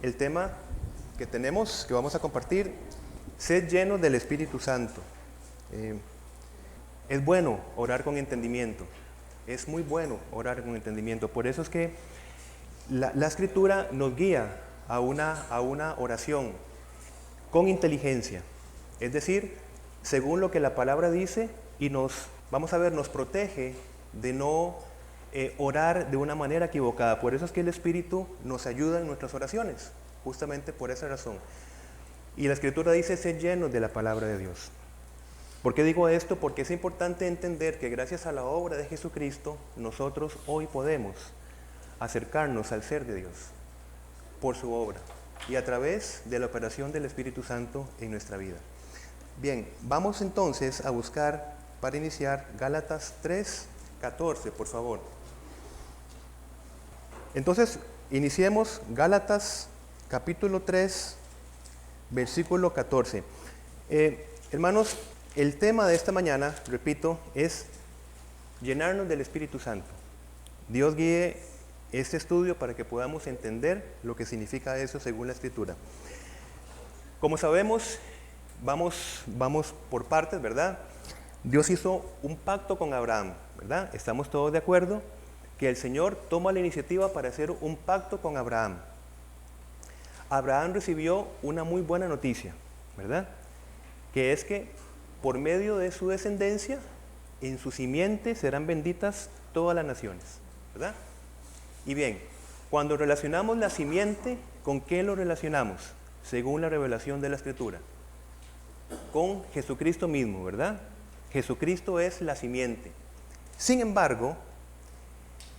el tema que tenemos, que vamos a compartir, sed llenos del Espíritu Santo. Es bueno orar con entendimiento, es muy bueno orar con entendimiento. Por eso es que la Escritura nos guía a una oración con inteligencia, es decir, según lo que la palabra dice, y nos protege de no orar de una manera equivocada. Por eso es que el Espíritu nos ayuda en nuestras oraciones, justamente por esa razón. Y la Escritura dice, sed llenos de la palabra de Dios. ¿Por qué digo esto? Porque es importante entender que gracias a la obra de Jesucristo, nosotros hoy podemos acercarnos al ser de Dios por su obra y a través de la operación del Espíritu Santo en nuestra vida. Bien, vamos entonces a buscar, para iniciar, Gálatas 3:14, por favor. Entonces, iniciemos Gálatas capítulo 3, versículo 14. Hermanos, el tema de esta mañana, repito, es llenarnos del Espíritu Santo. Dios guíe este estudio para que podamos entender lo que significa eso según la Escritura. Como sabemos, vamos por partes, ¿verdad? Dios hizo un pacto con Abraham, ¿verdad? Estamos todos de acuerdo que el Señor toma la iniciativa para hacer un pacto con Abraham. Abraham recibió una muy buena noticia, ¿verdad? Que es que por medio de su descendencia, en su simiente serán benditas todas las naciones, ¿verdad? Y bien, cuando relacionamos la simiente, ¿con qué lo relacionamos? Según la revelación de la Escritura. Con Jesucristo mismo, ¿verdad? Jesucristo es la simiente. Sin embargo,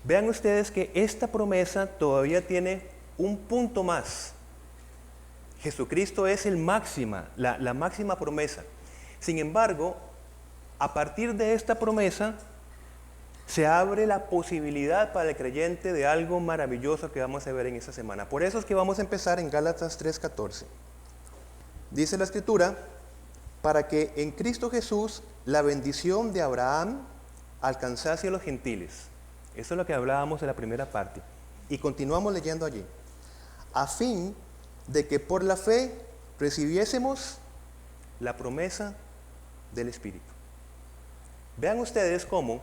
vean ustedes que esta promesa todavía tiene un punto más. Jesucristo es la máxima promesa. Sin embargo, a partir de esta promesa, se abre la posibilidad para el creyente de algo maravilloso que vamos a ver en esta semana. Por eso es que vamos a empezar en Gálatas 3:14. Dice la Escritura, para que en Cristo Jesús la bendición de Abraham alcanzase a los gentiles. Eso es lo que hablábamos en la primera parte. Y continuamos leyendo allí. A fin de que por la fe recibiésemos la promesa del Espíritu. Vean ustedes cómo,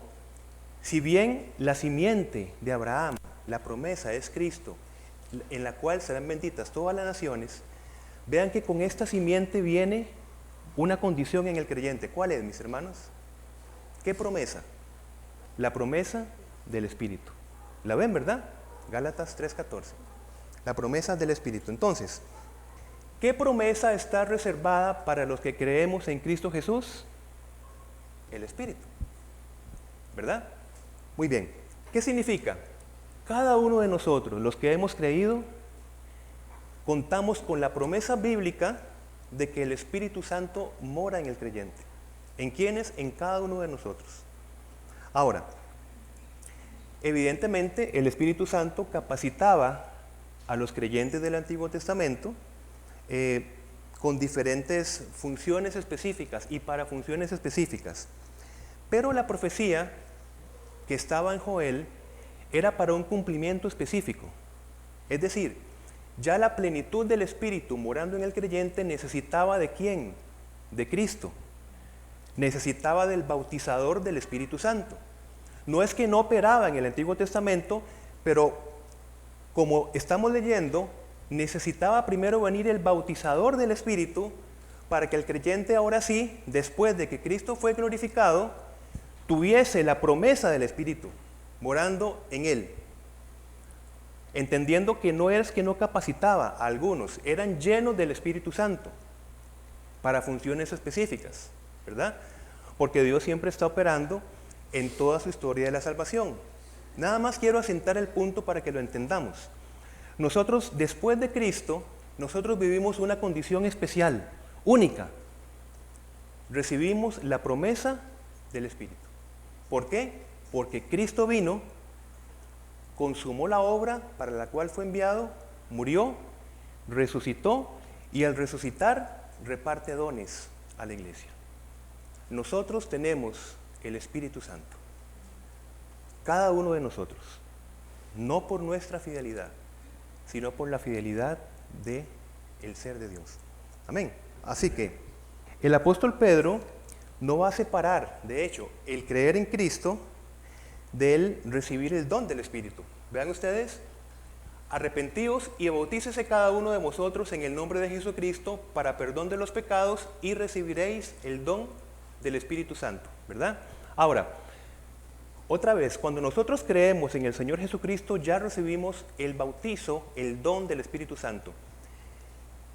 si bien la simiente de Abraham, la promesa es Cristo, en la cual serán benditas todas las naciones, vean que con esta simiente viene una condición en el creyente. ¿Cuál es, mis hermanos? ¿Qué promesa? La promesa del Espíritu. ¿La ven, verdad? Gálatas 3:14. La promesa del Espíritu. Entonces, ¿qué promesa está reservada para los que creemos en Cristo Jesús? El Espíritu. ¿Verdad? Muy bien. ¿Qué significa? Cada uno de nosotros, los que hemos creído, contamos con la promesa bíblica de que el Espíritu Santo mora en el creyente. ¿En quiénes? En cada uno de nosotros. Ahora, evidentemente el Espíritu Santo capacitaba a los creyentes del Antiguo Testamento con diferentes funciones específicas y para funciones específicas. Pero la profecía que estaba en Joel era para un cumplimiento específico. Es decir, ya la plenitud del Espíritu morando en el creyente necesitaba ¿de quién? De Cristo. Necesitaba del bautizador del Espíritu Santo. No es que no operaba en el Antiguo Testamento, pero como estamos leyendo, necesitaba primero venir el bautizador del Espíritu para que el creyente ahora sí, después de que Cristo fue glorificado, tuviese la promesa del Espíritu morando en él. Entendiendo que no es que no capacitaba a algunos, eran llenos del Espíritu Santo para funciones específicas, ¿verdad? Porque Dios siempre está operando en toda su historia de la salvación. Nada más quiero asentar el punto para que lo entendamos. Nosotros, después de Cristo, nosotros vivimos una condición especial, única. Recibimos la promesa del Espíritu. ¿Por qué? Porque Cristo vino, consumó la obra para la cual fue enviado, murió, resucitó y al resucitar reparte dones a la iglesia. Nosotros tenemos el Espíritu Santo. Cada uno de nosotros. No por nuestra fidelidad, sino por la fidelidad de el ser de Dios. Amén. Así que el apóstol Pedro no va a separar, de hecho, el creer en Cristo del recibir el don del Espíritu. Vean ustedes, arrepentíos y bautícese cada uno de vosotros en el nombre de Jesucristo para perdón de los pecados y recibiréis el don del Espíritu Santo, ¿verdad? Ahora, otra vez, cuando nosotros creemos en el Señor Jesucristo, ya recibimos el bautizo, el don del Espíritu Santo.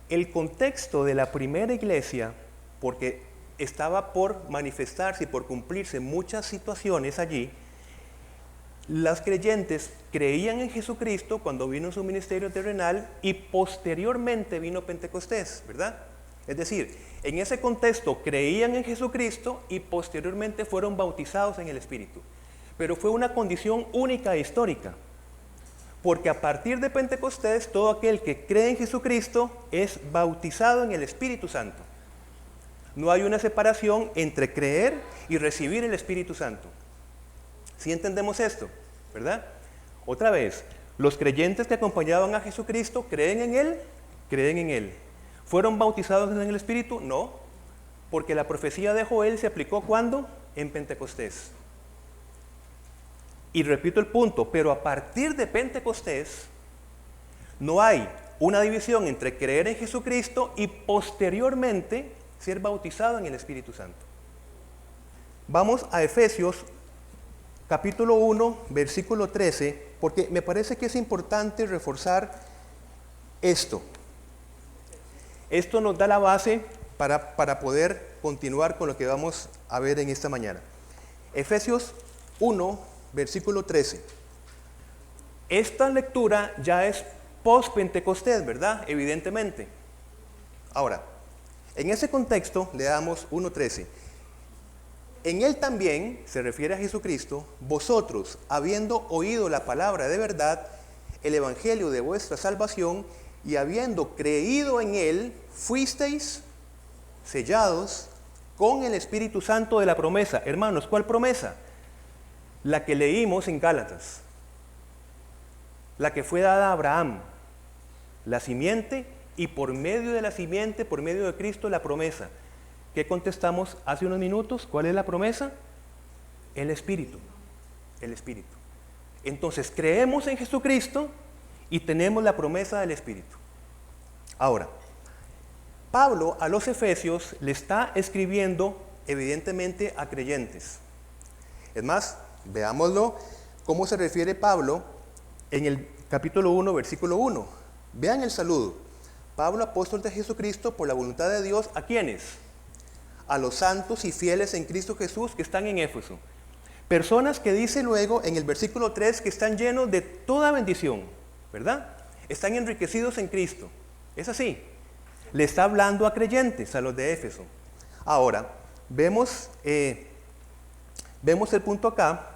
El contexto de la primera iglesia, porque estaba por manifestarse y por cumplirse muchas situaciones allí, los creyentes creían en Jesucristo cuando vino su ministerio terrenal y posteriormente vino Pentecostés, ¿verdad? Es decir, en ese contexto creían en Jesucristo y posteriormente fueron bautizados en el Espíritu. Pero fue una condición única e histórica, porque a partir de Pentecostés todo aquel que cree en Jesucristo es bautizado en el Espíritu Santo. No hay una separación entre creer y recibir el Espíritu Santo. ¿Sí entendemos esto? ¿Verdad? Otra vez, los creyentes que acompañaban a Jesucristo creen en Él, creen en Él. ¿Fueron bautizados en el Espíritu? No, porque la profecía de Joel se aplicó ¿cuándo? En Pentecostés. Y repito el punto, pero a partir de Pentecostés no hay una división entre creer en Jesucristo y posteriormente ser bautizado en el Espíritu Santo. Vamos a Efesios capítulo 1, versículo 13, porque me parece que es importante reforzar esto. Esto nos da la base para poder continuar con lo que vamos a ver en esta mañana. Efesios 1, versículo 13. Esta lectura ya es post-Pentecostés, ¿verdad? Evidentemente. Ahora, en ese contexto le damos 1.13. En él también, se refiere a Jesucristo, vosotros, habiendo oído la palabra de verdad, el evangelio de vuestra salvación, y habiendo creído en él, fuisteis sellados con el Espíritu Santo de la promesa. Hermanos, ¿cuál promesa? La que leímos en Gálatas, la que fue dada a Abraham, la simiente, y por medio de la simiente, por medio de Cristo, la promesa. ¿Qué contestamos hace unos minutos? ¿Cuál es la promesa? El Espíritu. El Espíritu. Entonces, creemos en Jesucristo y tenemos la promesa del Espíritu. Ahora, Pablo a los Efesios le está escribiendo evidentemente a creyentes. Es más, veámoslo cómo se refiere Pablo en el capítulo 1, versículo 1. Vean el saludo. Pablo, apóstol de Jesucristo, por la voluntad de Dios, ¿a quiénes? A los santos y fieles en Cristo Jesús que están en Éfeso. Personas que dice luego en el versículo 3 que están llenos de toda bendición, ¿verdad? Están enriquecidos en Cristo. Es así. Le está hablando a creyentes, a los de Éfeso. Ahora, vemos el punto acá,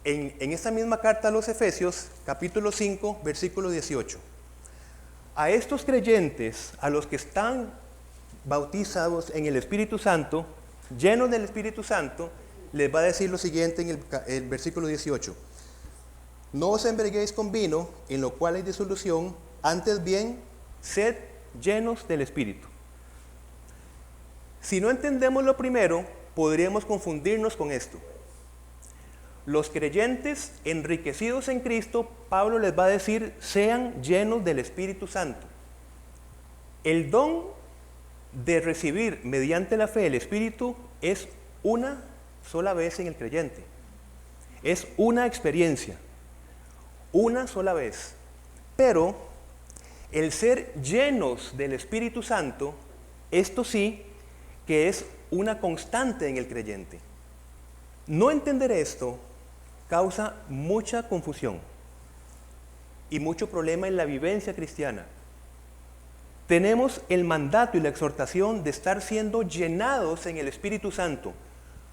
en esta misma carta a los Efesios, capítulo 5, versículo 18. A estos creyentes, a los que están bautizados en el Espíritu Santo, llenos del Espíritu Santo, les va a decir lo siguiente en el versículo 18. No os embriaguéis con vino, en lo cual hay disolución, antes bien, sed llenos del Espíritu. Si no entendemos lo primero, podríamos confundirnos con esto. Los creyentes enriquecidos en Cristo, Pablo les va a decir, sean llenos del Espíritu Santo. El don de recibir mediante la fe el Espíritu es una sola vez en el creyente. Es una experiencia, una sola vez. Pero el ser llenos del Espíritu Santo, esto sí que es una constante en el creyente. No entender esto causa mucha confusión y mucho problema en la vivencia cristiana. Tenemos el mandato y la exhortación de estar siendo llenados en el Espíritu Santo,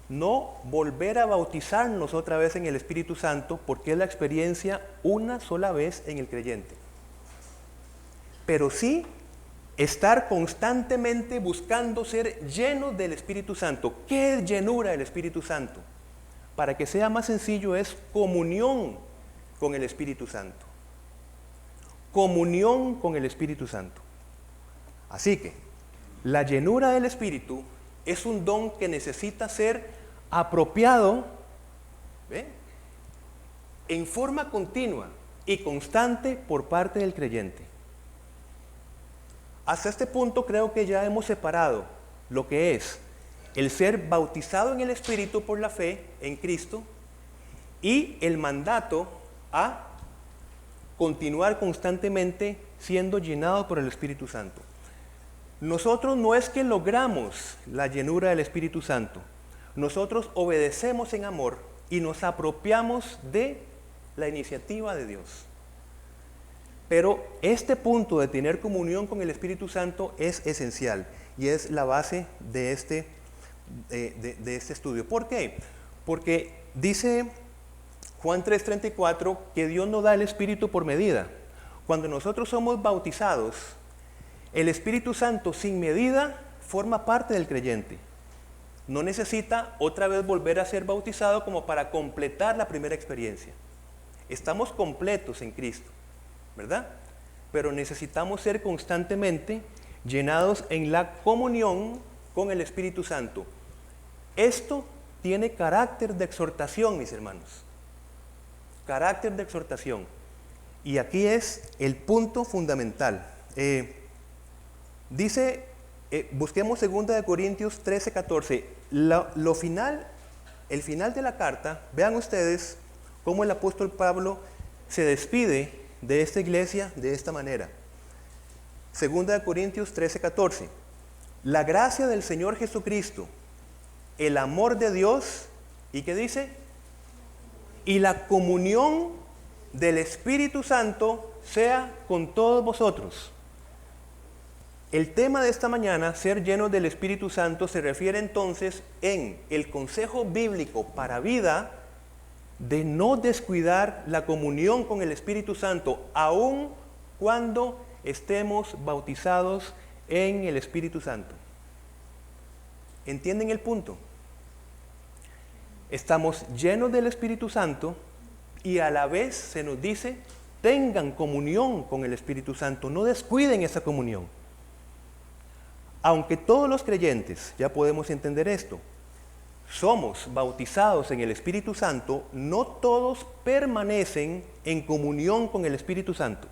no volver a bautizarnos otra vez en el Espíritu Santo, porque es la experiencia una sola vez en el creyente. Pero sí estar constantemente buscando ser llenos del Espíritu Santo. ¿Qué es llenura del Espíritu Santo? Para que sea más sencillo, es comunión con el Espíritu Santo. comunión con el Espíritu Santo. Así que la llenura del Espíritu es un don que necesita ser apropiado, ¿ve?, en forma continua y constante por parte del creyente. Hasta este punto creo que ya hemos separado lo que es el ser bautizado en el Espíritu por la fe en Cristo y el mandato a continuar constantemente siendo llenado por el Espíritu Santo. Nosotros no es que logramos la llenura del Espíritu Santo, nosotros obedecemos en amor y nos apropiamos de la iniciativa de Dios. Pero este punto de tener comunión con el Espíritu Santo es esencial y es la base de este estudio. ¿Por qué? Porque dice Juan 3:34 que Dios no da el Espíritu por medida. Cuando nosotros somos bautizados, el Espíritu Santo sin medida forma parte del creyente. No necesita otra vez volver a ser bautizado como para completar la primera experiencia. Estamos completos en Cristo, ¿verdad? Pero necesitamos ser constantemente llenados en la comunión con el Espíritu Santo. Esto tiene carácter de exhortación, mis hermanos. Carácter de exhortación. Y aquí es el punto fundamental. Busquemos 2 Corintios 13:14. El final de la carta, vean ustedes cómo el apóstol Pablo se despide de esta iglesia de esta manera. 2 Corintios 13:14. La gracia del Señor Jesucristo, el amor de Dios, ¿y qué dice? Y la comunión del Espíritu Santo sea con todos vosotros. El tema de esta mañana, ser llenos del Espíritu Santo, se refiere entonces en el consejo bíblico para vida de no descuidar la comunión con el Espíritu Santo, aun cuando estemos bautizados en el Espíritu Santo. ¿Entienden el punto? Estamos llenos del Espíritu Santo y a la vez se nos dice, tengan comunión con el Espíritu Santo, no descuiden esa comunión. Aunque todos los creyentes, ya podemos entender esto, somos bautizados en el Espíritu Santo, no todos permanecen en comunión con el Espíritu Santo.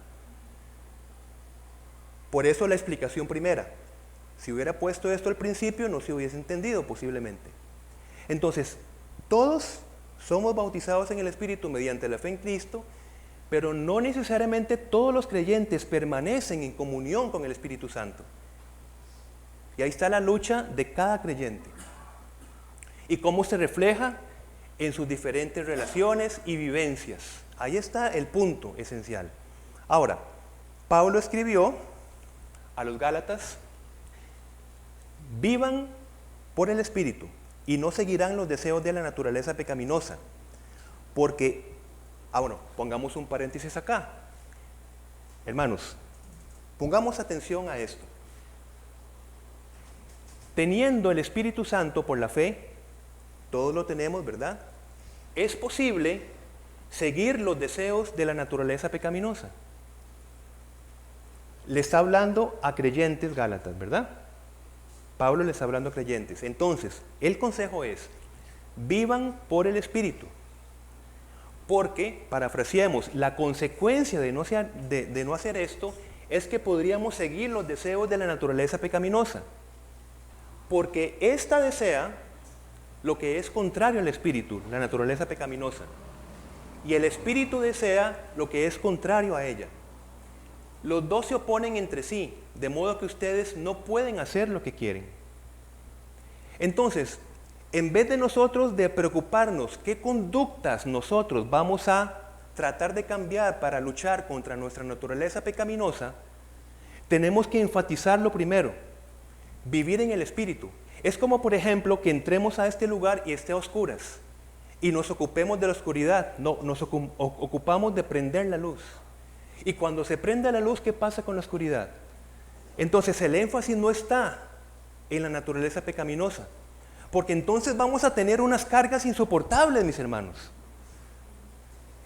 Por eso la explicación primera. Si hubiera puesto esto al principio, no se hubiese entendido posiblemente. Entonces, todos somos bautizados en el Espíritu mediante la fe en Cristo, pero no necesariamente todos los creyentes permanecen en comunión con el Espíritu Santo. Y ahí está la lucha de cada creyente. Y cómo se refleja en sus diferentes relaciones y vivencias. Ahí está el punto esencial. Ahora, Pablo escribió a los Gálatas, vivan por el Espíritu y no seguirán los deseos de la naturaleza pecaminosa. Porque, pongamos un paréntesis acá. Hermanos, pongamos atención a esto. Teniendo el Espíritu Santo por la fe, todos lo tenemos, ¿verdad? Es posible seguir los deseos de la naturaleza pecaminosa. Le está hablando a creyentes Gálatas, ¿verdad? Pablo le está hablando a creyentes. Entonces, el consejo es, vivan por el Espíritu. Porque, parafraseemos, la consecuencia de no hacer esto es que podríamos seguir los deseos de la naturaleza pecaminosa. Porque ésta desea lo que es contrario al Espíritu, la naturaleza pecaminosa. Y el Espíritu desea lo que es contrario a ella. Los dos se oponen entre sí, de modo que ustedes no pueden hacer lo que quieren. Entonces, en vez de nosotros de preocuparnos qué conductas nosotros vamos a tratar de cambiar para luchar contra nuestra naturaleza pecaminosa, tenemos que enfatizar lo primero, vivir en el Espíritu. Es como, por ejemplo, que entremos a este lugar y esté a oscuras y nos ocupemos de la oscuridad. No, nos ocupamos de prender la luz. Y cuando se prende la luz, ¿qué pasa con la oscuridad? Entonces el énfasis no está en la naturaleza pecaminosa, porque entonces vamos a tener unas cargas insoportables, mis hermanos.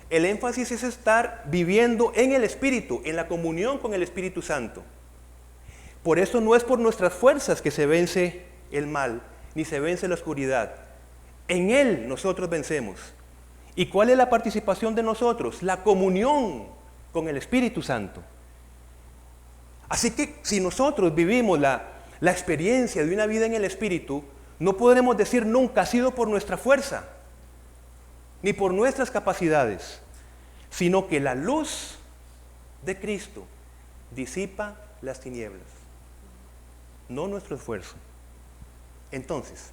El énfasis es estar viviendo en el Espíritu, en la comunión con el Espíritu Santo. Por eso no es por nuestras fuerzas que se vence el mal, ni se vence la oscuridad. En Él nosotros vencemos. ¿Y cuál es la participación de nosotros? La comunión con el Espíritu Santo. Así que si nosotros vivimos la experiencia de una vida en el Espíritu, no podremos decir nunca ha sido por nuestra fuerza, ni por nuestras capacidades, sino que la luz de Cristo disipa las tinieblas, no nuestro esfuerzo. Entonces,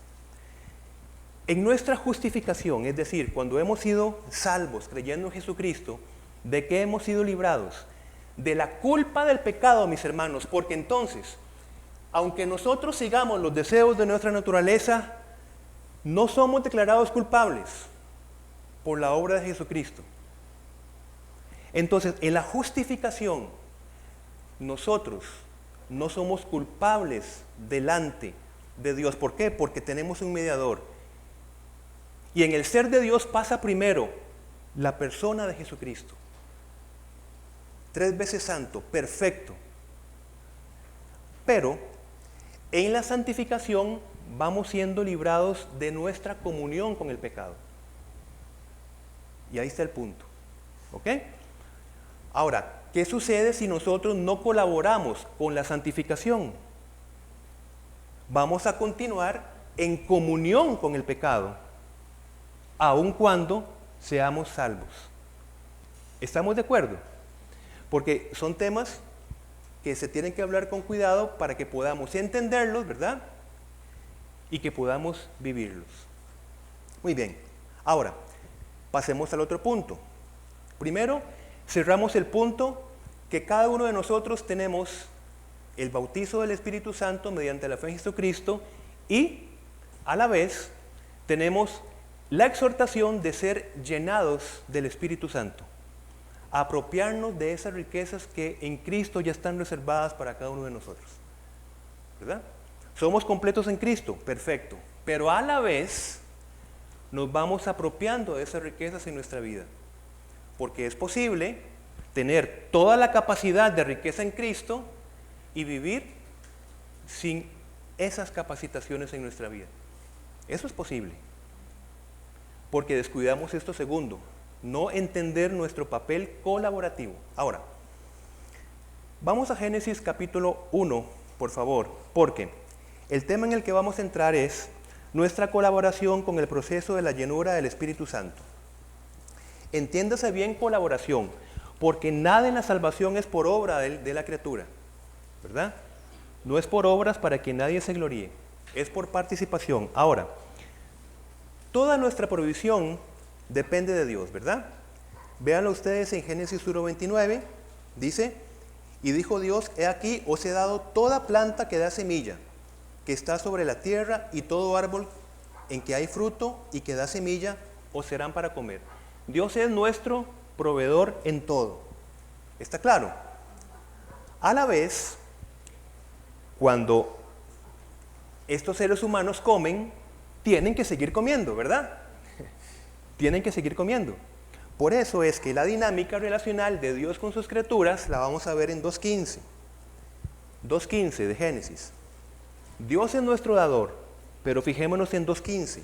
en nuestra justificación, es decir, cuando hemos sido salvos creyendo en Jesucristo, ¿de qué hemos sido librados? De la culpa del pecado, mis hermanos, porque entonces, aunque nosotros sigamos los deseos de nuestra naturaleza, no somos declarados culpables por la obra de Jesucristo. Entonces, en la justificación, nosotros no somos culpables delante de Dios. ¿Por qué? Porque tenemos un mediador. Y en el ser de Dios pasa primero la persona de Jesucristo. 3 veces santo, perfecto. Pero en la santificación vamos siendo librados de nuestra comunión con el pecado. Y ahí está el punto. ¿Ok? Ahora, ¿qué sucede si nosotros no colaboramos con la santificación? Vamos a continuar en comunión con el pecado, aun cuando seamos salvos. ¿Estamos de acuerdo? Porque son temas que se tienen que hablar con cuidado para que podamos entenderlos, ¿verdad? Y que podamos vivirlos. Muy bien. Ahora, pasemos al otro punto. Primero, cerramos el punto que cada uno de nosotros tenemos el bautizo del Espíritu Santo mediante la fe en Jesucristo y a la vez tenemos la exhortación de ser llenados del Espíritu Santo, apropiarnos de esas riquezas que en Cristo ya están reservadas para cada uno de nosotros, ¿verdad? Somos completos en Cristo, perfecto, pero a la vez nos vamos apropiando de esas riquezas en nuestra vida, porque es posible tener toda la capacidad de riqueza en Cristo y vivir sin esas capacitaciones en nuestra vida. Eso es posible, porque descuidamos esto segundo, no entender nuestro papel colaborativo. Ahora, vamos a Génesis capítulo 1, por favor, porque el tema en el que vamos a entrar es nuestra colaboración con el proceso de la llenura del Espíritu Santo. Entiéndase bien colaboración, porque nada en la salvación es por obra de la criatura, ¿verdad? No es por obras para que nadie se gloríe, es por participación. Ahora, toda nuestra provisión depende de Dios, ¿verdad? Véanlo ustedes en Génesis 1:29, dice, y dijo Dios, he aquí os he dado toda planta que da semilla, que está sobre la tierra, y todo árbol en que hay fruto y que da semilla, os serán para comer. Dios es nuestro proveedor en todo. ¿Está claro? A la vez, cuando estos seres humanos comen, tienen que seguir comiendo, ¿verdad? Tienen que seguir comiendo. Por eso es que la dinámica relacional de Dios con sus criaturas la vamos a ver en 2.15. 2.15 de Génesis. Dios es nuestro dador, pero fijémonos en 2.15.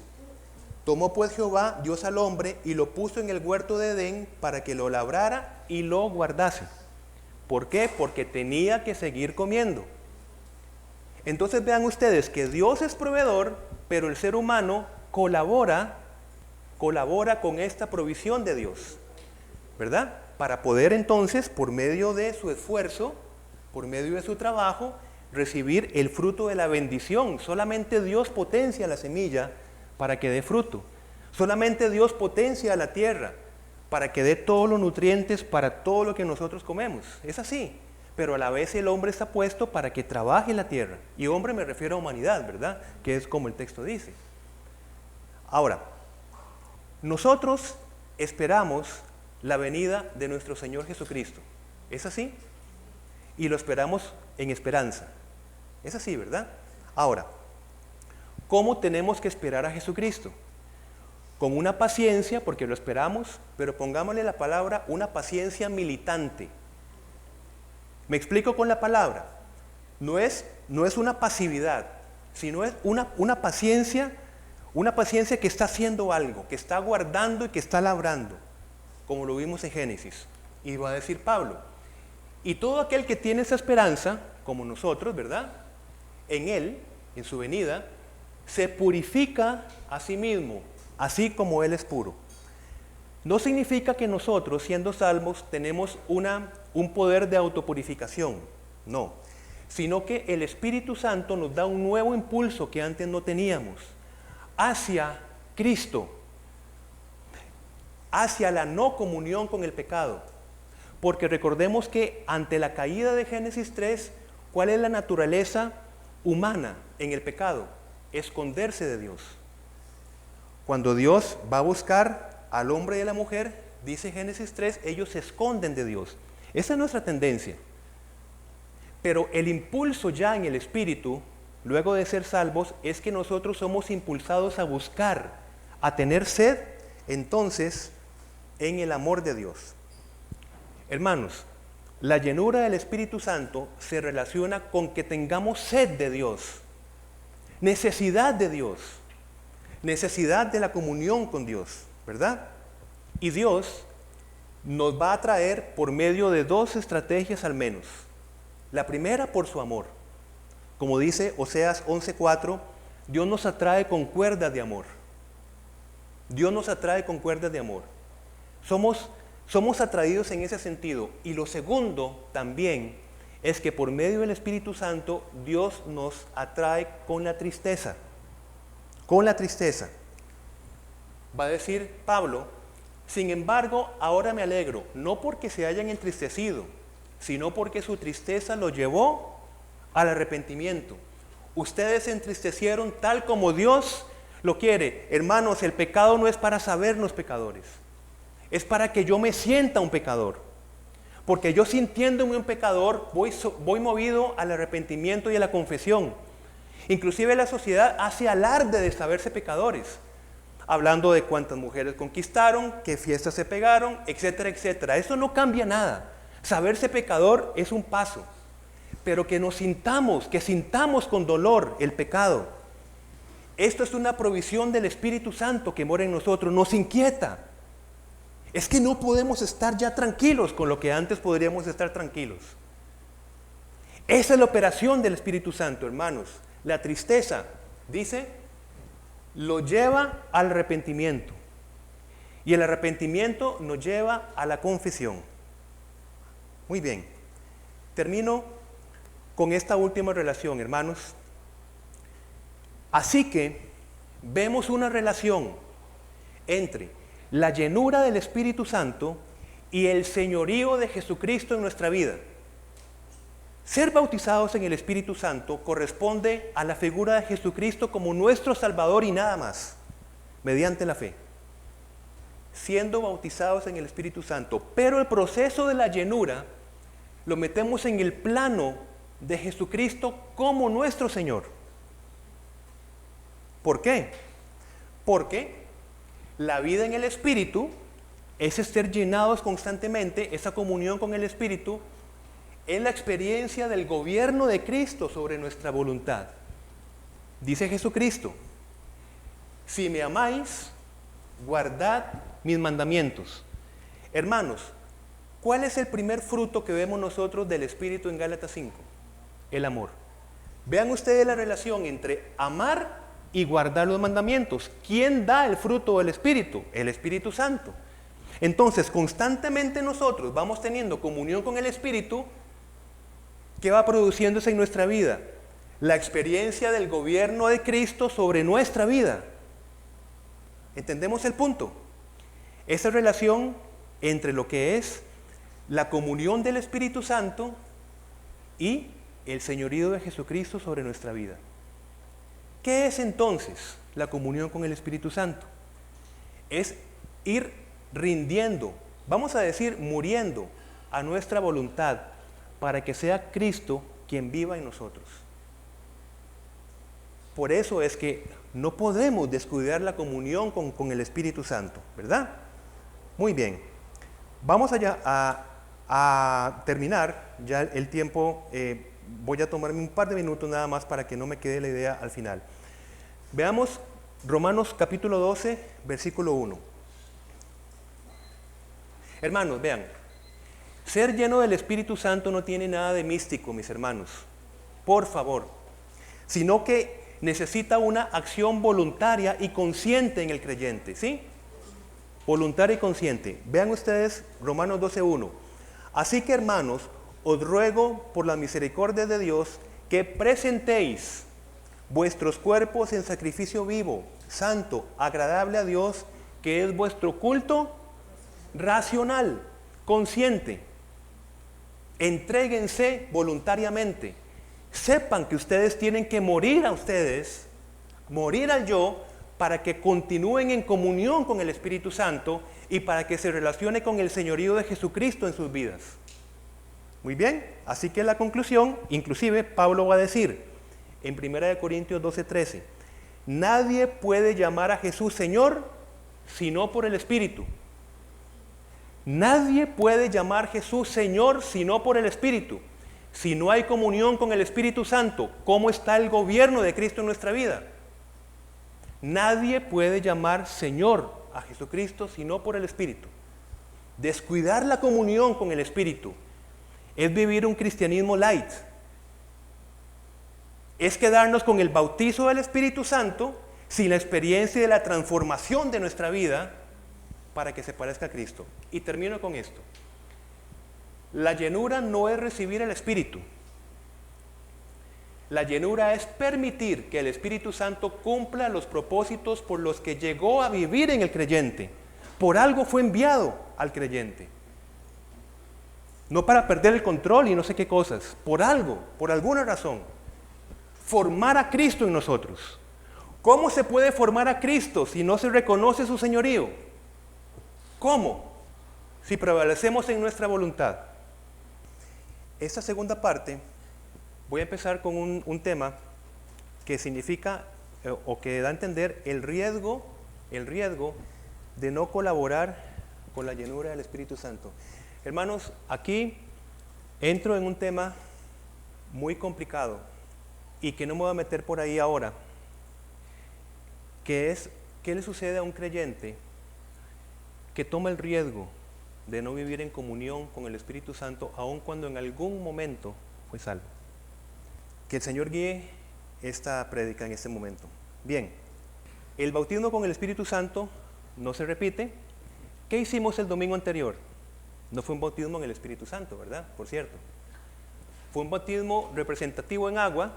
Tomó pues Jehová, Dios al hombre, y lo puso en el huerto de Edén para que lo labrara y lo guardase. ¿Por qué? Porque tenía que seguir comiendo. Entonces vean ustedes que Dios es proveedor, pero el ser humano colabora con esta provisión de Dios, ¿verdad? Para poder entonces, por medio de su esfuerzo, por medio de su trabajo, recibir el fruto de la bendición. Solamente Dios potencia la semilla para que dé fruto. Solamente Dios potencia la tierra para que dé todos los nutrientes para todo lo que nosotros comemos. Es así. Pero a la vez el hombre está puesto para que trabaje en la tierra. Y hombre me refiero a humanidad, ¿verdad? Que es como el texto dice. Ahora, nosotros esperamos la venida de nuestro Señor Jesucristo. ¿Es así? Y lo esperamos en esperanza. Es así, ¿verdad? Ahora, ¿cómo tenemos que esperar a Jesucristo? con una paciencia, porque lo esperamos, pero pongámosle la palabra una paciencia militante. Me explico con la palabra. No es una pasividad, sino es una paciencia que está haciendo algo, que está guardando y que está labrando, como lo vimos en Génesis. Y va a decir Pablo, y todo aquel que tiene esa esperanza, como nosotros, ¿verdad? En Él, en su venida, se purifica a sí mismo, así como Él es puro. No significa que nosotros, siendo salvos, tenemos un poder de autopurificación, no, sino que el Espíritu Santo nos da un nuevo impulso que antes no teníamos, hacia Cristo, hacia la no comunión con el pecado. Porque recordemos que ante la caída de Génesis 3, ¿cuál es la naturaleza humana en el pecado? Esconderse de Dios. Cuando Dios va a buscar al hombre y a la mujer, dice Génesis 3, ellos se esconden de Dios. Esa es nuestra tendencia. Pero el impulso ya en el Espíritu, luego de ser salvos, es que nosotros somos impulsados a buscar, a tener sed, entonces, en el amor de Dios. Hermanos, la llenura del Espíritu Santo se relaciona con que tengamos sed de Dios, necesidad de Dios, necesidad de la comunión con Dios, ¿verdad? Y Dios nos va a atraer por medio de dos estrategias al menos. La primera, por su amor. Como dice Oseas 11:4, Dios nos atrae con cuerdas de amor. Dios nos atrae con cuerdas de amor. Somos atraídos en ese sentido. Y lo segundo también es que por medio del Espíritu Santo Dios nos atrae con la tristeza. Con la tristeza. Va a decir Pablo, sin embargo, ahora me alegro, no porque se hayan entristecido, sino porque su tristeza lo llevó al arrepentimiento. Ustedes se entristecieron tal como Dios lo quiere. Hermanos, el pecado no es para sabernos pecadores. Es para que yo me sienta un pecador. Porque yo sintiéndome un pecador, voy movido al arrepentimiento y a la confesión. Inclusive la sociedad hace alarde de saberse pecadores. Hablando de cuántas mujeres conquistaron, qué fiestas se pegaron, etcétera, etcétera. Eso no cambia nada. Saberse pecador es un paso. Pero que sintamos con dolor el pecado. Esto es una provisión del Espíritu Santo que mora en nosotros, nos inquieta. Es que no podemos estar ya tranquilos con lo que antes podríamos estar tranquilos. Esa es la operación del Espíritu Santo, hermanos. La tristeza, dice, lo lleva al arrepentimiento. Y el arrepentimiento nos lleva a la confesión. Muy bien. Termino con esta última relación, hermanos. Así que vemos una relación entre la llenura del Espíritu Santo y el señorío de Jesucristo en nuestra vida. Ser bautizados en el Espíritu Santo corresponde a la figura de Jesucristo como nuestro Salvador y nada más, mediante la fe. Siendo bautizados en el Espíritu Santo. Pero el proceso de la llenura lo metemos en el plano de Jesucristo como nuestro Señor. ¿Por qué? Porque la vida en el Espíritu es estar llenados constantemente, esa comunión con el Espíritu, es la experiencia del gobierno de Cristo sobre nuestra voluntad. Dice Jesucristo, si me amáis, guardad mis mandamientos. Hermanos, ¿cuál es el primer fruto que vemos nosotros del Espíritu en Gálatas 5? El amor. Vean ustedes la relación entre amar y guardar los mandamientos. ¿Quién da el fruto del Espíritu? El Espíritu Santo. Entonces, constantemente nosotros vamos teniendo comunión con el Espíritu. ¿Qué va produciéndose en nuestra vida? La experiencia del gobierno de Cristo sobre nuestra vida. ¿Entendemos el punto? Esa relación entre lo que es la comunión del Espíritu Santo y el señorío de Jesucristo sobre nuestra vida. ¿Qué es entonces la comunión con el Espíritu Santo? Es ir rindiendo, vamos a decir muriendo a nuestra voluntad para que sea Cristo quien viva en nosotros. Por eso es que no podemos descuidar la comunión con el Espíritu Santo, ¿verdad? Muy bien. Vamos allá a terminar ya el tiempo. Voy a tomarme un par de minutos nada más para que no me quede la idea al final. Veamos Romanos capítulo 12, versículo 1. Hermanos, vean, ser lleno del Espíritu Santo no tiene nada de místico, mis hermanos, por favor, sino que necesita una acción voluntaria y consciente en el creyente, ¿sí? Voluntaria y consciente. Vean ustedes Romanos 12:1. Así que, hermanos, os ruego por la misericordia de Dios que presentéis vuestros cuerpos en sacrificio vivo, santo, agradable a Dios, que es vuestro culto racional, consciente. Entréguense voluntariamente. Sepan que ustedes tienen que morir a ustedes, morir al yo, para que continúen en comunión con el Espíritu Santo y para que se relacione con el señorío de Jesucristo en sus vidas. Muy bien, así que la conclusión, inclusive Pablo va a decir en 1 Corintios 12:13, nadie puede llamar a Jesús Señor sino por el Espíritu. Nadie puede llamar a Jesús Señor sino por el Espíritu. Si no hay comunión con el Espíritu Santo, ¿cómo está el gobierno de Cristo en nuestra vida? Nadie puede llamar Señor a Jesucristo sino por el Espíritu. Descuidar la comunión con el Espíritu es vivir un cristianismo light. Es quedarnos con el bautizo del Espíritu Santo sin la experiencia de la transformación de nuestra vida para que se parezca a Cristo. Y termino con esto. La llenura no es recibir el Espíritu. La llenura es permitir que el Espíritu Santo cumpla los propósitos por los que llegó a vivir en el creyente. Por algo fue enviado al creyente. No para perder el control y no sé qué cosas. Por algo, por alguna razón. Formar a Cristo en nosotros. ¿Cómo se puede formar a Cristo si no se reconoce su señorío? ¿Cómo? Si prevalecemos en nuestra voluntad. Esta segunda parte, voy a empezar con un tema que significa o que da a entender el riesgo de no colaborar con la llenura del Espíritu Santo. Hermanos, aquí entro en un tema muy complicado y que no me voy a meter por ahí ahora, que es, ¿qué le sucede a un creyente que toma el riesgo de no vivir en comunión con el Espíritu Santo, aun cuando en algún momento fue salvo? Que el Señor guíe esta prédica en este momento. Bien, el bautismo con el Espíritu Santo no se repite. ¿Qué hicimos el domingo anterior? No fue un bautismo en el Espíritu Santo, ¿verdad? Por cierto. Fue un bautismo representativo en agua,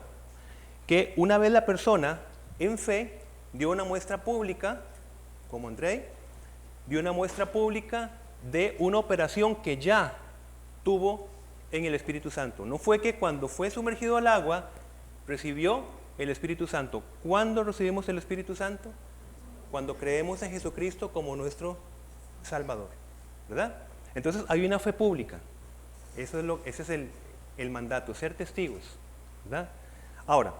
que una vez la persona en fe dio una muestra pública, como André, dio una muestra pública de una operación que ya tuvo en el Espíritu Santo. No fue que cuando fue sumergido al agua recibió el Espíritu Santo. ¿Cuándo recibimos el Espíritu Santo? Cuando creemos en Jesucristo como nuestro Salvador, ¿verdad? Entonces hay una fe pública. Ese es el mandato, ser testigos, ¿verdad? Ahora,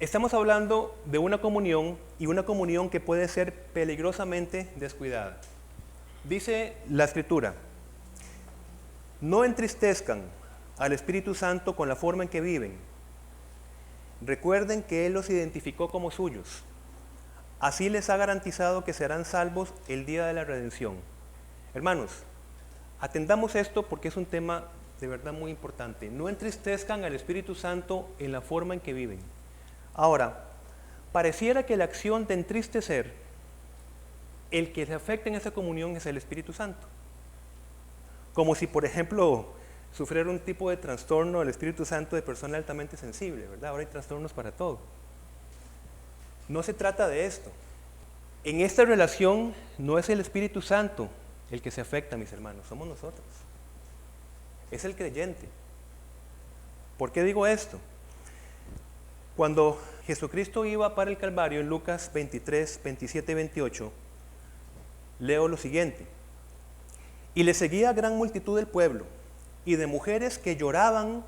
estamos hablando de una comunión, y una comunión que puede ser peligrosamente descuidada. Dice la Escritura, no entristezcan al Espíritu Santo con la forma en que viven. Recuerden que Él los identificó como suyos. Así les ha garantizado que serán salvos el día de la redención. Hermanos, atendamos esto porque es un tema de verdad muy importante. No entristezcan al Espíritu Santo en la forma en que viven. Ahora, pareciera que la acción de entristecer, el que se afecta en esa comunión es el Espíritu Santo. Como si, por ejemplo, sufriera un tipo de trastorno del Espíritu Santo de persona altamente sensible, ¿verdad? Ahora hay trastornos para todo. No se trata de esto. En esta relación no es el Espíritu Santo el que se afecta, mis hermanos, somos nosotros. Es el creyente. ¿Por qué digo esto? Cuando Jesucristo iba para el Calvario en Lucas 23, 27 y 28, leo lo siguiente. Y le seguía gran multitud del pueblo y de mujeres que lloraban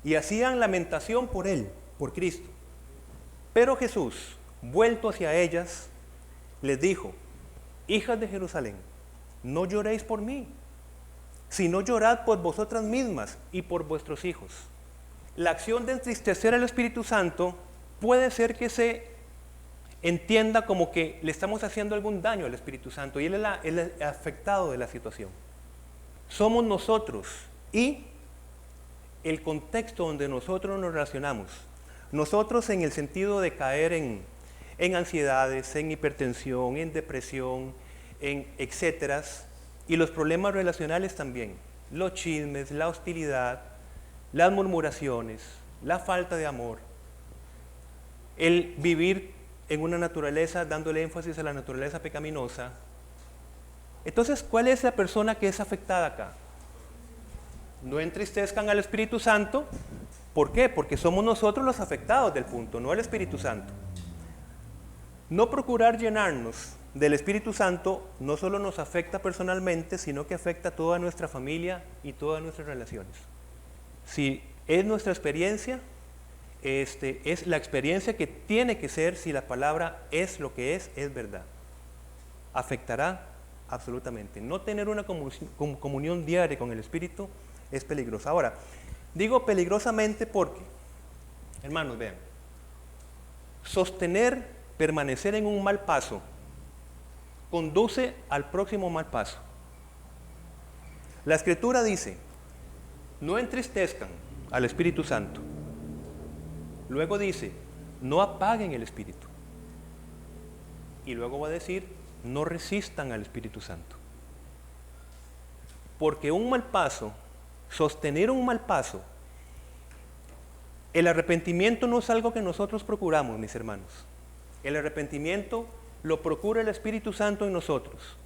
y hacían lamentación por él, por Cristo. Pero Jesús, vuelto hacia ellas, les dijo: hijas de Jerusalén, no lloréis por mí, sino llorad por vosotras mismas y por vuestros hijos. La acción de entristecer al Espíritu Santo puede ser que se entienda como que le estamos haciendo algún daño al Espíritu Santo y Él es el afectado de la situación. Somos nosotros y el contexto donde nosotros nos relacionamos. Nosotros en el sentido de caer en ansiedades, en hipertensión, en depresión, en etcétera, y los problemas relacionales también. Los chismes, la hostilidad, las murmuraciones, la falta de amor, el vivir en una naturaleza dándole énfasis a la naturaleza pecaminosa. Entonces, ¿cuál es la persona que es afectada acá? No entristezcan al Espíritu Santo. ¿Por qué? Porque somos nosotros los afectados del punto, no el Espíritu Santo. No procurar llenarnos del Espíritu Santo no solo nos afecta personalmente, sino que afecta a toda nuestra familia y todas nuestras relaciones. Si es nuestra experiencia, es la experiencia que tiene que ser si la palabra es lo que es verdad. Afectará absolutamente. No tener una comunión diaria con el Espíritu es peligroso. Ahora, digo peligrosamente porque, hermanos, vean, permanecer en un mal paso conduce al próximo mal paso. La Escritura dice: no entristezcan al Espíritu Santo. Luego dice: no apaguen el Espíritu. Y luego va a decir: no resistan al Espíritu Santo. Porque un mal paso, sostener un mal paso, el arrepentimiento no es algo que nosotros procuramos, mis hermanos. El arrepentimiento lo procura el Espíritu Santo en nosotros.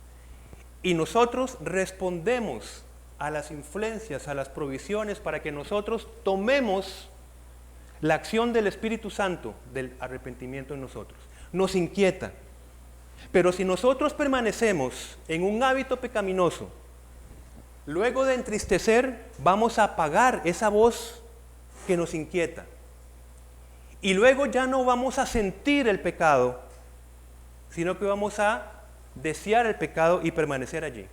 Y nosotros respondemos a las influencias, a las provisiones, para que nosotros tomemos la acción del Espíritu Santo del arrepentimiento en nosotros. Nos inquieta. Pero si nosotros permanecemos en un hábito pecaminoso, luego de entristecer, vamos a apagar esa voz que nos inquieta. Y luego ya no vamos a sentir el pecado, sino que vamos a desear el pecado y permanecer allí.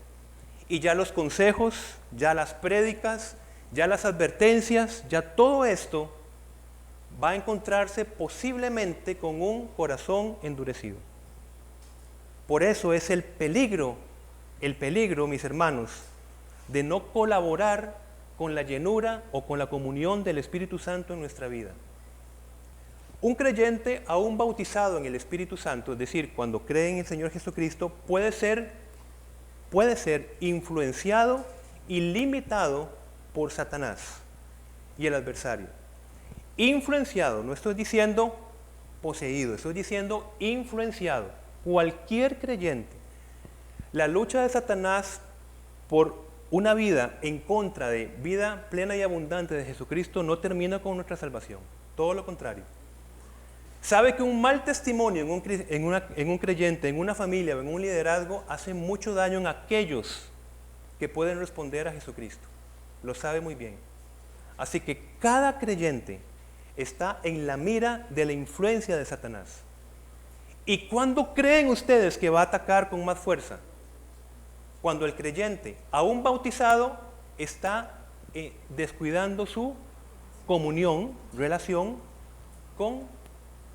Y ya los consejos, ya las prédicas, ya las advertencias, ya todo esto va a encontrarse posiblemente con un corazón endurecido. Por eso es el peligro, mis hermanos, de no colaborar con la llenura o con la comunión del Espíritu Santo en nuestra vida. Un creyente aún bautizado en el Espíritu Santo, es decir, cuando cree en el Señor Jesucristo, puede ser influenciado y limitado por Satanás y el adversario. Influenciado, no estoy diciendo poseído, estoy diciendo influenciado. Cualquier creyente. La lucha de Satanás por una vida en contra de vida plena y abundante de Jesucristo no termina con nuestra salvación. Todo lo contrario. Sabe que un mal testimonio en un creyente, en una familia o en un liderazgo hace mucho daño en aquellos que pueden responder a Jesucristo. Lo sabe muy bien. Así que cada creyente está en la mira de la influencia de Satanás. ¿Y cuándo creen ustedes que va a atacar con más fuerza? Cuando el creyente, aún bautizado, está descuidando su comunión, relación con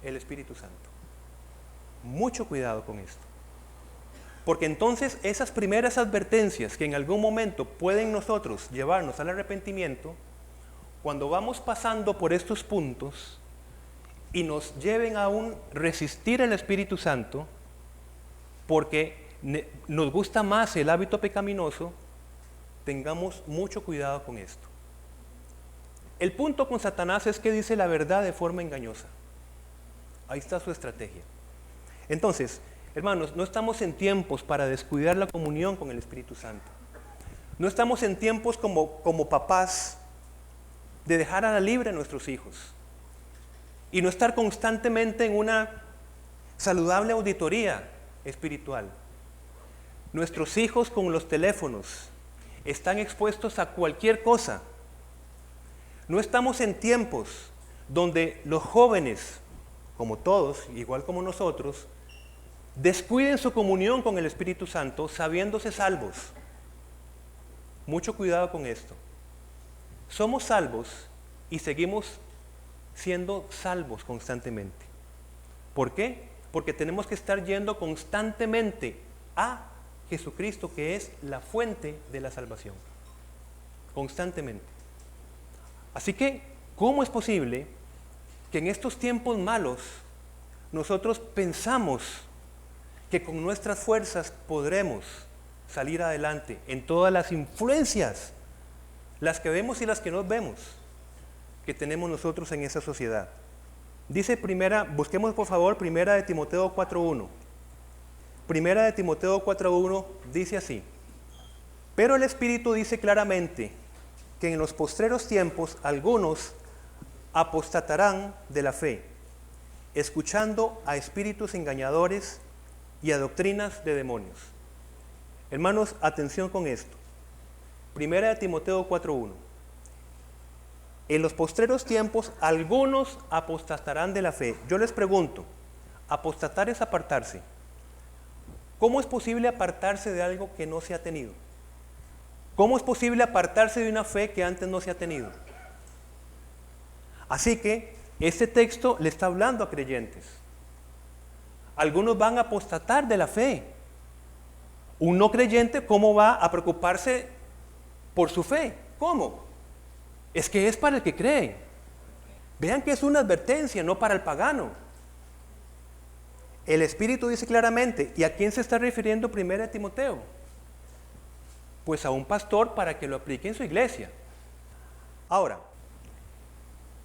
el Espíritu Santo. Mucho cuidado con esto. Porque entonces esas primeras advertencias que en algún momento pueden nosotros llevarnos al arrepentimiento, cuando vamos pasando por estos puntos y nos lleven a un resistir al Espíritu Santo, porque nos gusta más el hábito pecaminoso, tengamos mucho cuidado con esto. El punto con Satanás es que dice la verdad de forma engañosa. Ahí está su estrategia. Entonces, hermanos, no estamos en tiempos para descuidar la comunión con el Espíritu Santo. No estamos en tiempos como papás de dejar a la libre a nuestros hijos y no estar constantemente en una saludable auditoría espiritual. Nuestros hijos con los teléfonos están expuestos a cualquier cosa. No estamos en tiempos donde los jóvenes como todos, igual como nosotros, descuiden su comunión con el Espíritu Santo sabiéndose salvos. Mucho cuidado con esto. Somos salvos y seguimos siendo salvos constantemente. ¿Por qué? Porque tenemos que estar yendo constantemente a Jesucristo, que es la fuente de la salvación. Constantemente. Así que, ¿cómo es posible que en estos tiempos malos nosotros pensamos que con nuestras fuerzas podremos salir adelante en todas las influencias, las que vemos y las que no vemos, que tenemos nosotros en esa sociedad? Dice busquemos por favor primera de Timoteo 4:1. Primera de Timoteo 4:1 dice así: pero el Espíritu dice claramente que en los postreros tiempos algunos apostatarán de la fe, escuchando a espíritus engañadores y a doctrinas de demonios. Hermanos, atención con esto. Primera de Timoteo 4:1. En los postreros tiempos algunos apostatarán de la fe. Yo les pregunto, apostatar es apartarse. ¿Cómo es posible apartarse de algo que no se ha tenido? ¿Cómo es posible apartarse de una fe que antes no se ha tenido? Así que este texto le está hablando a creyentes. Algunos van a apostatar de la fe. Un no creyente, ¿cómo va a preocuparse por su fe? ¿Cómo? Es que es para el que cree. Vean que es una advertencia, no para el pagano. El Espíritu dice claramente, ¿y a quién se está refiriendo primero a Timoteo? Pues a un pastor para que lo aplique en su iglesia. Ahora,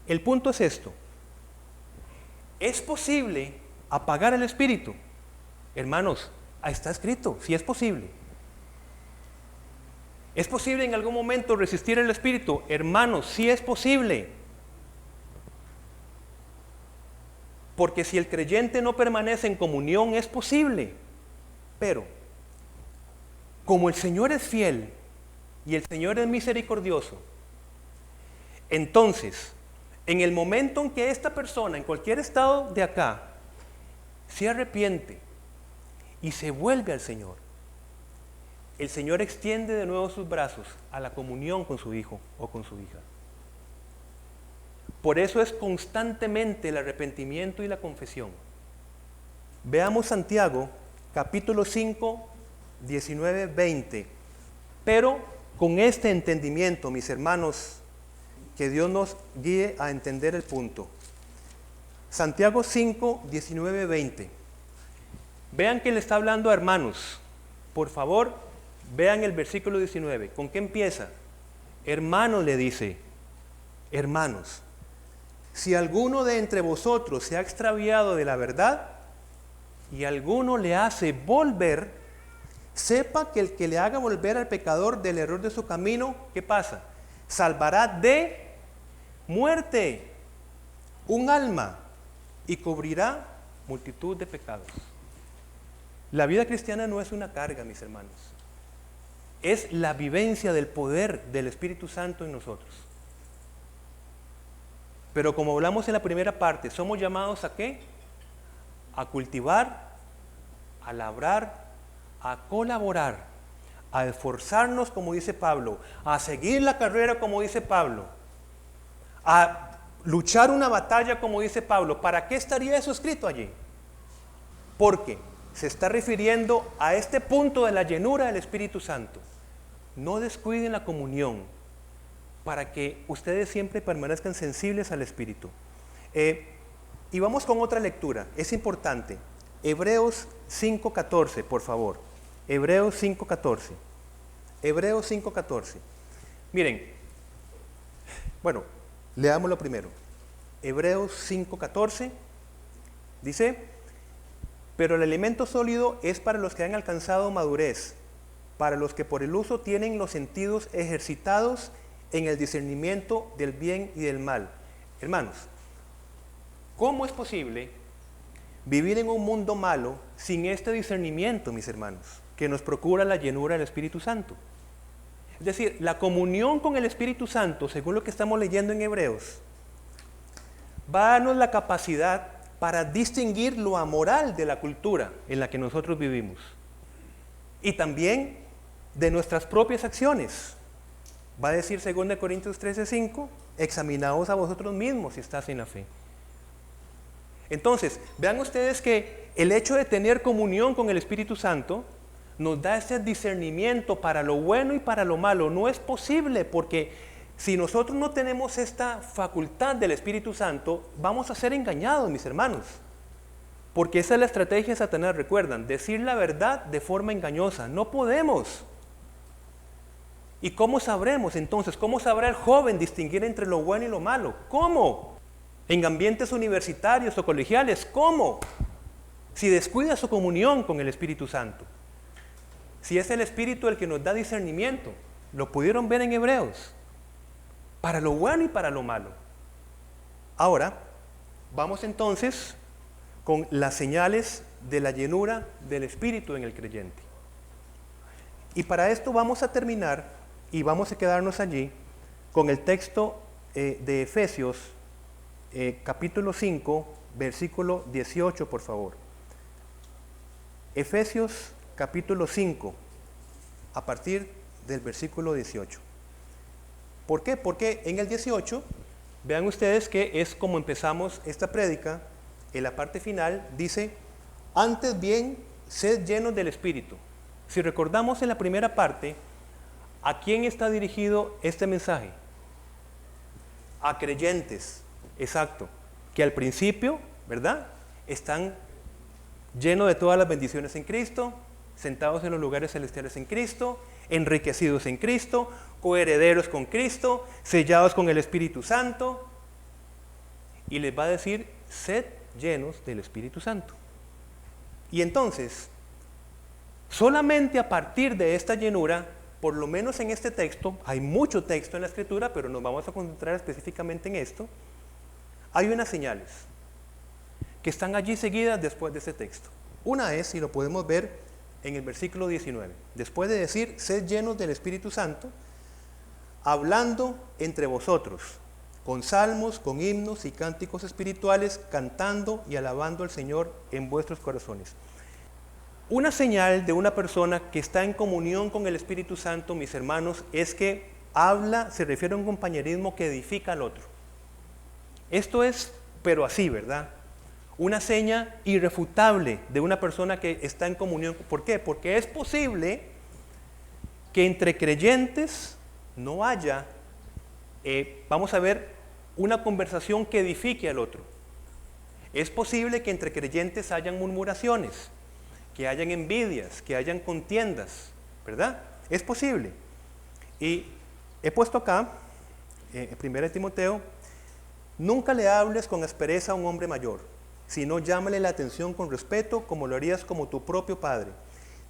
el punto es esto. ¿Es posible apagar el Espíritu? Hermanos, ahí está escrito, sí es posible. ¿Es posible en algún momento resistir el Espíritu? Hermanos, sí es posible. Porque si el creyente no permanece en comunión, es posible. Pero, como el Señor es fiel y el Señor es misericordioso, entonces, en el momento en que esta persona, en cualquier estado de acá, se arrepiente y se vuelve al Señor, el Señor extiende de nuevo sus brazos a la comunión con su hijo o con su hija. Por eso es constantemente el arrepentimiento y la confesión. Veamos Santiago, capítulo 5, 19, 20. Pero con este entendimiento, mis hermanos, que Dios nos guíe a entender el punto. Santiago 5, 19, 20. Vean que le está hablando a hermanos. Por favor, vean el versículo 19. ¿Con qué empieza? Hermanos, le dice, hermanos, si alguno de entre vosotros se ha extraviado de la verdad y alguno le hace volver, sepa que el que le haga volver al pecador del error de su camino, ¿qué pasa? Salvará de muerte un alma y cubrirá multitud de pecados. La vida cristiana no es una carga, mis hermanos. Es la vivencia del poder del Espíritu Santo en nosotros. Pero como hablamos en la primera parte, somos llamados ¿a qué? A cultivar, a labrar, a colaborar, a esforzarnos, como dice Pablo, a seguir la carrera, como dice Pablo, a luchar una batalla, como dice Pablo. ¿Para qué estaría eso escrito allí? Porque se está refiriendo a este punto de la llenura del Espíritu Santo. No descuiden la comunión para que ustedes siempre permanezcan sensibles al Espíritu. Y vamos con otra lectura, es importante. Hebreos 5:14, por favor. Hebreos 5:14. Hebreos 5:14. Miren, bueno, leámoslo primero. Hebreos 5:14 dice: pero el alimento sólido es para los que han alcanzado madurez, para los que por el uso tienen los sentidos ejercitados en el discernimiento del bien y del mal. Hermanos, ¿cómo es posible vivir en un mundo malo sin este discernimiento, mis hermanos, que nos procura la llenura del Espíritu Santo? Es decir, la comunión con el Espíritu Santo, según lo que estamos leyendo en Hebreos, va a darnos la capacidad para distinguir lo amoral de la cultura en la que nosotros vivimos. Y también de nuestras propias acciones. Va a decir 2 Corintios 13:5, examinaos a vosotros mismos si estás en la fe. Entonces, vean ustedes que el hecho de tener comunión con el Espíritu Santo nos da ese discernimiento para lo bueno y para lo malo. No es posible, porque si nosotros no tenemos esta facultad del Espíritu Santo, vamos a ser engañados, mis hermanos. Porque esa es la estrategia de Satanás, recuerdan, decir la verdad de forma engañosa. No podemos. ¿Y cómo sabremos entonces? ¿Cómo sabrá el joven distinguir entre lo bueno y lo malo? ¿Cómo? En ambientes universitarios o colegiales, ¿cómo? Si descuida su comunión con el Espíritu Santo. Si es el Espíritu el que nos da discernimiento, lo pudieron ver en Hebreos, para lo bueno y para lo malo. Ahora, vamos entonces con las señales de la llenura del Espíritu en el creyente. Y para esto vamos a terminar y vamos a quedarnos allí con el texto de Efesios, capítulo 5, versículo 18, por favor. Efesios capítulo 5, a partir del versículo 18. ¿Por qué? Porque en el 18, vean ustedes que es como empezamos esta prédica. En la parte final dice, antes bien, sed llenos del Espíritu. Si recordamos en la primera parte, ¿a quién está dirigido este mensaje? A creyentes, exacto, que al principio, ¿verdad?, están llenos de todas las bendiciones en Cristo, sentados en los lugares celestiales en Cristo, enriquecidos en Cristo, coherederos con Cristo, sellados con el Espíritu Santo, y les va a decir, sed llenos del Espíritu Santo. Y entonces, solamente a partir de esta llenura, por lo menos en este texto, hay mucho texto en la Escritura, pero nos vamos a concentrar específicamente en esto, hay unas señales que están allí seguidas después de este texto. Una es, y lo podemos ver en el versículo 19, después de decir, sed llenos del Espíritu Santo, hablando entre vosotros, con salmos, con himnos y cánticos espirituales, cantando y alabando al Señor en vuestros corazones. Una señal de una persona que está en comunión con el Espíritu Santo, mis hermanos, es que habla, se refiere a un compañerismo que edifica al otro. Esto es, pero así, ¿verdad? Una seña irrefutable de una persona que está en comunión. ¿Por qué? Porque es posible que entre creyentes no haya, vamos a ver, una conversación que edifique al otro. Es posible que entre creyentes hayan murmuraciones, que hayan envidias, que hayan contiendas, ¿verdad? Es posible. Y he puesto acá, en 1 Timoteo, nunca le hables con aspereza a un hombre mayor, sino llámale la atención con respeto, como lo harías como tu propio padre.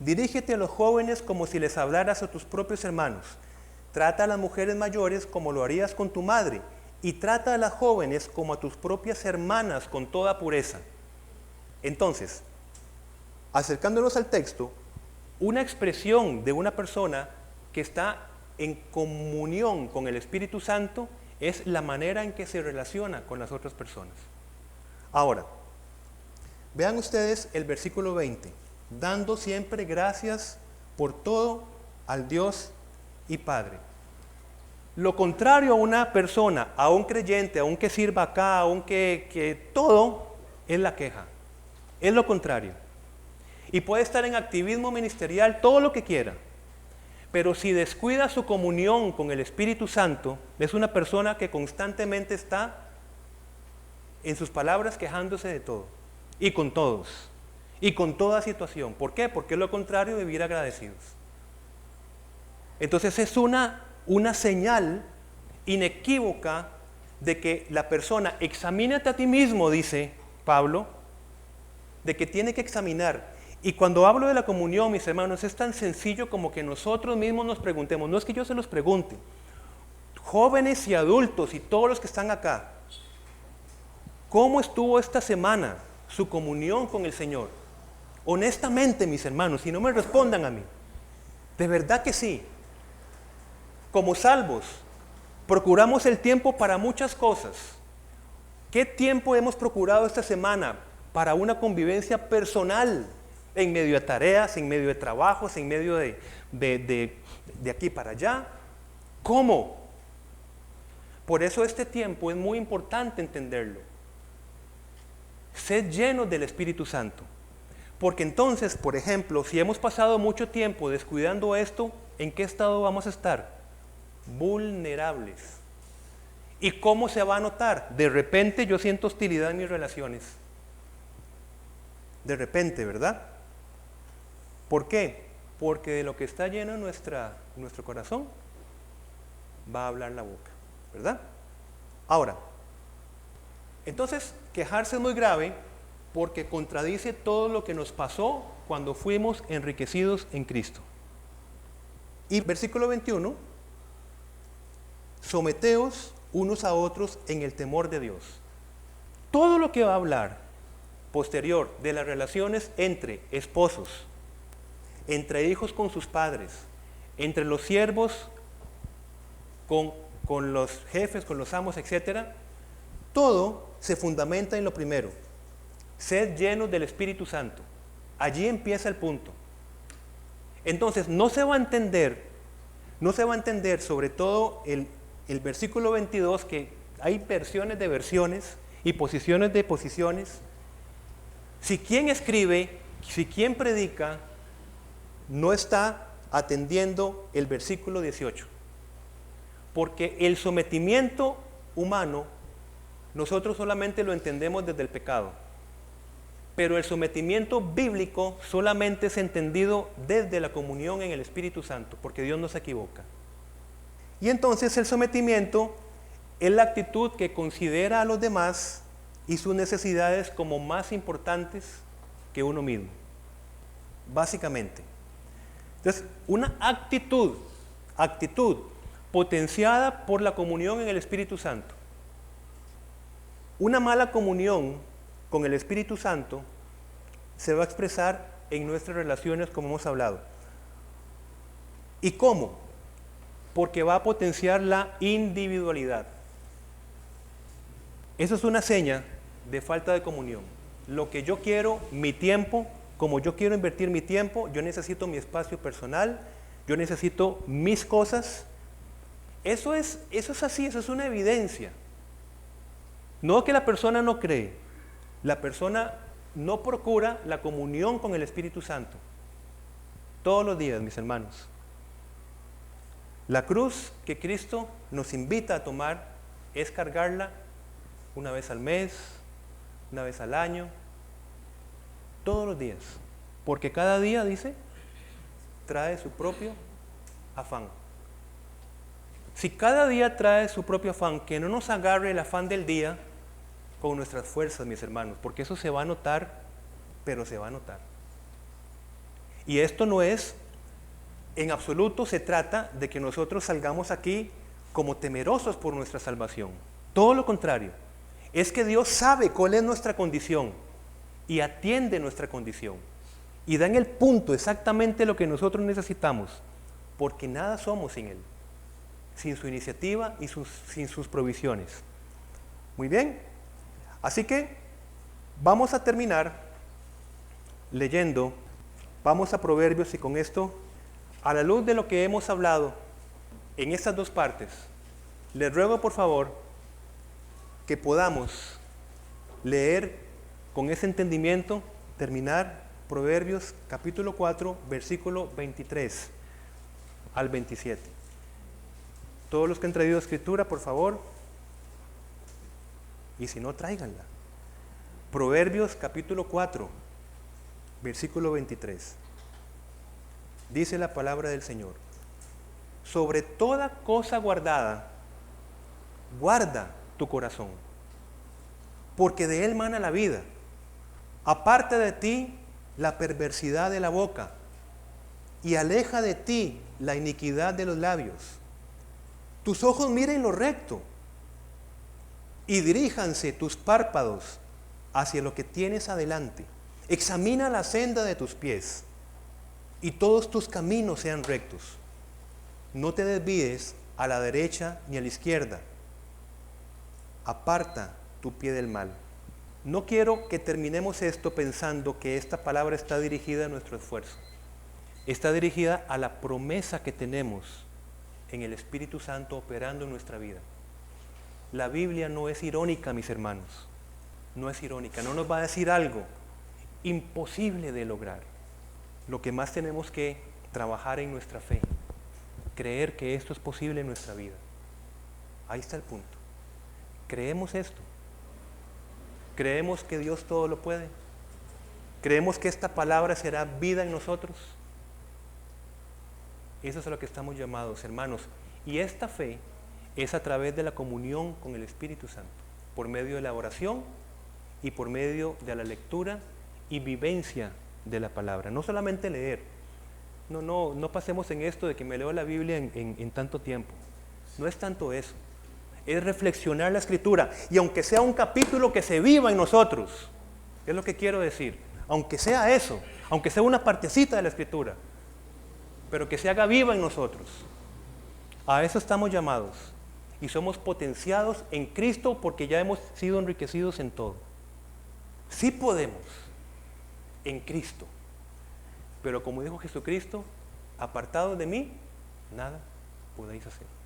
Dirígete a los jóvenes como si les hablaras a tus propios hermanos. Trata a las mujeres mayores como lo harías con tu madre, y trata a las jóvenes como a tus propias hermanas con toda pureza. Entonces, acercándonos al texto, una expresión de una persona que está en comunión con el Espíritu Santo es la manera en que se relaciona con las otras personas. Ahora, vean ustedes el versículo 20, dando siempre gracias por todo al Dios y Padre. Lo contrario a una persona, a un creyente, a un que sirva acá, a un que todo, es la queja. Es lo contrario. Y puede estar en activismo ministerial, todo lo que quiera. Pero si descuida su comunión con el Espíritu Santo, es una persona que constantemente está en sus palabras quejándose de todo. Y con todos. Y con toda situación. ¿Por qué? Porque es lo contrario de vivir agradecidos. Entonces es una señal inequívoca de que la persona, examínate a ti mismo, dice Pablo, de que tiene que examinar. Y cuando hablo de la comunión, mis hermanos, es tan sencillo como que nosotros mismos nos preguntemos, no es que yo se los pregunte, jóvenes y adultos y todos los que están acá, ¿cómo estuvo esta semana su comunión con el Señor? Honestamente, mis hermanos, y no me respondan a mí, de verdad que sí. Como salvos, procuramos el tiempo para muchas cosas. ¿Qué tiempo hemos procurado esta semana para una convivencia personal en medio de tareas, en medio de trabajos, en medio de aquí para allá? ¿Cómo? Por eso este tiempo es muy importante entenderlo. Sed llenos del Espíritu Santo. Porque entonces, por ejemplo, si hemos pasado mucho tiempo descuidando esto, ¿en qué estado vamos a estar? Vulnerables. ¿Y cómo se va a notar? De repente yo siento hostilidad en mis relaciones. De repente, ¿verdad? ¿Por qué? Porque de lo que está lleno nuestro corazón va a hablar la boca, ¿verdad? Ahora, entonces, quejarse es muy grave porque contradice todo lo que nos pasó cuando fuimos enriquecidos en Cristo. Y versículo 21, someteos unos a otros en el temor de Dios. Todo lo que va a hablar posterior de las relaciones entre esposos, entre hijos con sus padres, entre los siervos con los jefes, con los amos, etc., todo se fundamenta en lo primero: sed llenos del Espíritu Santo. Allí empieza el punto. Entonces no se va a entender sobre todo el versículo 22, que hay versiones de versiones y posiciones de posiciones. Si quien escribe, si quien predica, no está atendiendo el versículo 18. Porque el sometimiento humano, nosotros solamente lo entendemos desde el pecado. Pero el sometimiento bíblico solamente es entendido desde la comunión en el Espíritu Santo, porque Dios no se equivoca. Y entonces el sometimiento es la actitud que considera a los demás y sus necesidades como más importantes que uno mismo, básicamente. Entonces, una actitud potenciada por la comunión en el Espíritu Santo. Una mala comunión con el Espíritu Santo se va a expresar en nuestras relaciones, como hemos hablado. ¿Y cómo? Porque va a potenciar la individualidad. Eso es una seña de falta de comunión. Lo que yo quiero, mi tiempo, como yo quiero invertir mi tiempo, yo necesito mi espacio personal, yo necesito mis cosas. Eso es así, eso es una evidencia. No que la persona no cree, la persona no procura la comunión con el Espíritu Santo. Todos los días, mis hermanos. La cruz que Cristo nos invita a tomar es cargarla una vez al mes, una vez al año, todos los días. Porque cada día, dice, trae su propio afán. Si cada día trae su propio afán, que no nos agarre el afán del día con nuestras fuerzas, mis hermanos, porque eso se va a notar, pero se va a notar. Y esto no es, en absoluto se trata de que nosotros salgamos aquí como temerosos por nuestra salvación. Todo lo contrario, es que Dios sabe cuál es nuestra condición y atiende nuestra condición. Y da en el punto exactamente lo que nosotros necesitamos, porque nada somos sin Él, sin su iniciativa y sin sus provisiones. Muy bien, así que vamos a terminar leyendo, vamos a Proverbios, y con esto, a la luz de lo que hemos hablado en estas dos partes, les ruego por favor que podamos leer con ese entendimiento, terminar Proverbios capítulo 4, versículo 23 al 27. Todos los que han traído escritura, por favor, y si no, tráiganla. Proverbios capítulo 4, versículo 23. Dice la palabra del Señor: sobre toda cosa guardada, guarda tu corazón, porque de él mana la vida. Aparte de ti la perversidad de la boca, y aleja de ti la iniquidad de los labios. Tus ojos miren lo recto, y diríjanse tus párpados hacia lo que tienes adelante. Examina la senda de tus pies, y todos tus caminos sean rectos. No te desvíes a la derecha ni a la izquierda. Aparta tu pie del mal. No quiero que terminemos esto pensando que esta palabra está dirigida a nuestro esfuerzo. Está dirigida a la promesa que tenemos en el Espíritu Santo operando en nuestra vida. La Biblia no es irónica, mis hermanos. No es irónica. No nos va a decir algo imposible de lograr. Lo que más tenemos que trabajar en nuestra fe. Creer que esto es posible en nuestra vida. Ahí está el punto. ¿Creemos esto? ¿Creemos que Dios todo lo puede? ¿Creemos que esta palabra será vida en nosotros? Eso es a lo que estamos llamados, hermanos. Y esta fe es a través de la comunión con el Espíritu Santo, por medio de la oración y por medio de la lectura y vivencia de la palabra. No solamente leer. No pasemos en esto de que me leo la Biblia en tanto tiempo. No es tanto eso. Es reflexionar la Escritura. Y aunque sea un capítulo que se viva en nosotros, es lo que quiero decir. Aunque sea eso, aunque sea una partecita de la Escritura, pero que se haga viva en nosotros. A eso estamos llamados. Y somos potenciados en Cristo porque ya hemos sido enriquecidos en todo. Sí podemos, en Cristo. Pero como dijo Jesucristo, apartados de mí, nada podéis hacer.